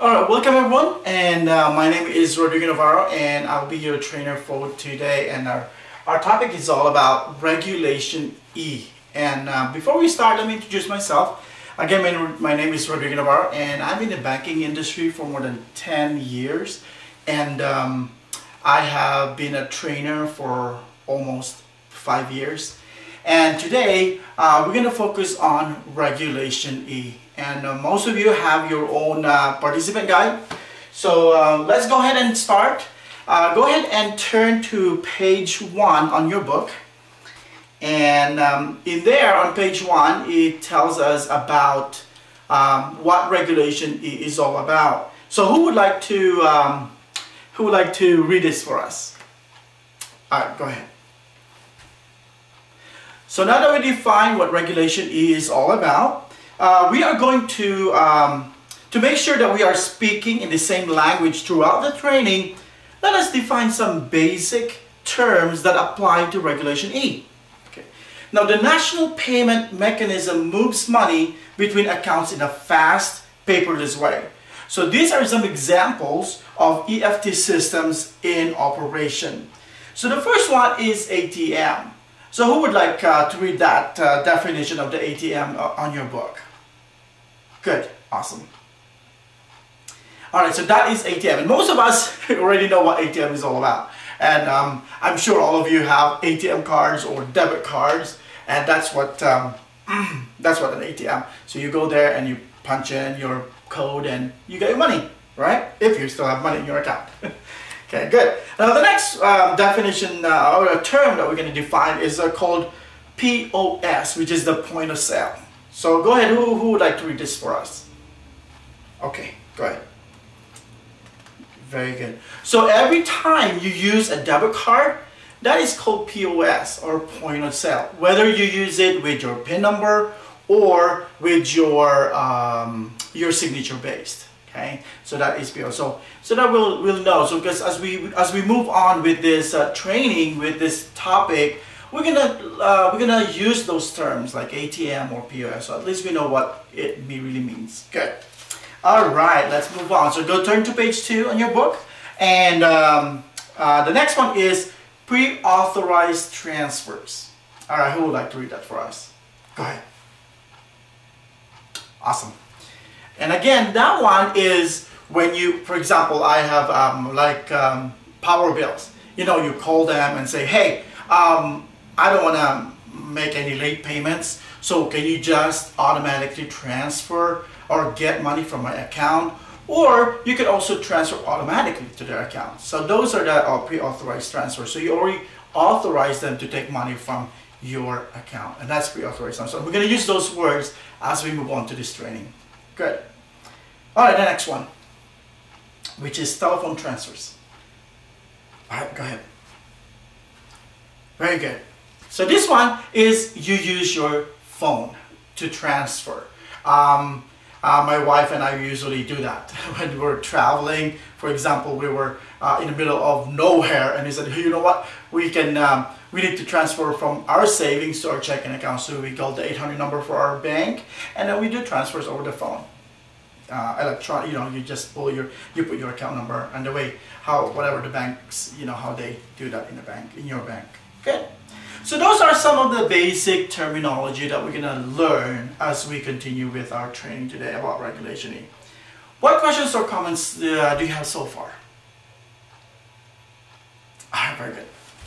Alright, welcome everyone, and my name is Rodrigo Navarro, and I'll be your trainer for today. And our topic is all about Regulation E. And before we start, let me introduce myself. Again, my name is Rodrigo Navarro, and I'm in the banking industry for more than 10 years. And I have been a trainer for almost 5 years. And today, we're going to focus on Regulation E. And most of you have your own participant guide. So let's go ahead and start. Go ahead and turn to page 1 on your book. And in there, on page 1, it tells us about what Regulation E is all about. So who would like to read this for us? All right, go ahead. So now that we define what Regulation E is all about, we are going to make sure that we are speaking in the same language throughout the training. Let us define some basic terms that apply to Regulation E. Okay. Now, the national payment mechanism moves money between accounts in a fast, paperless way. So these are some examples of EFT systems in operation. So the first one is ATM. So who would like to read that definition of the ATM on your book? Good, awesome. Alright, so that is ATM. And most of us already know what ATM is all about. And I'm sure all of you have ATM cards or debit cards. And that's what an ATM. So you go there and you punch in your code and you get your money, right? If you still have money in your account. Okay, good. Now the next definition or a term that we're going to define is called POS, which is the point of sale. So go ahead, who would like to read this for us? Okay, go ahead. Very good. So every time you use a debit card, that is called POS or point of sale. Whether you use it with your PIN number or with your signature based. Okay, so that is POS. So that we'll know. So because as we move on with this training, with this topic, we're gonna use those terms like ATM or POS. So at least we know what it really means. Good. All right, let's move on. So go turn to page 2 on your book, and the next one is pre-authorized transfers. All right, who would like to read that for us? Go ahead. Awesome. And again, that one is when you, for example, I have power bills. You know, you call them and say, hey, I don't want to make any late payments, so can you just automatically transfer or get money from my account? Or you can also transfer automatically to their account. So those are the pre-authorized transfers. So you already authorize them to take money from your account, and that's pre-authorized transfer. So we're going to use those words as we move on to this training. Good. All right, the next one, which is telephone transfers. All right, go ahead. Very good. So this one is you use your phone to transfer. My wife and I usually do that when we're traveling. For example, we were in the middle of nowhere, and we said, hey, you know what? We need to transfer from our savings to our checking account. So we call the 800 number for our bank, and then we do transfers over the phone. Electronic, you just put your account number, and the way whatever the banks, how they do that in your bank. Good. So those are some of the basic terminology that we're gonna learn as we continue with our training today about Regulation E. What questions or comments do you have so far? All right, very good.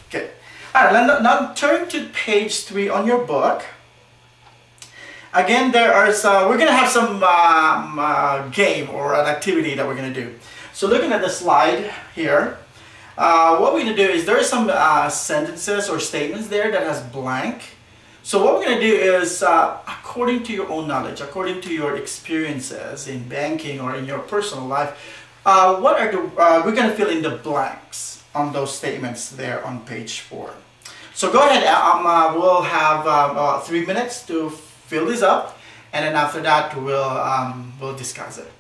Good. All right, now turn to page 3 on your book. Again, we're going to have some game or an activity that we're going to do. So looking at the slide here, what we're going to do is there are some sentences or statements there that has blank. So what we're going to do is, according to your own knowledge, according to your experiences in banking or in your personal life, we're going to fill in the blanks on those statements there on page 4. So go ahead, we'll have about 3 minutes to fill this up, and then after that we'll discuss it.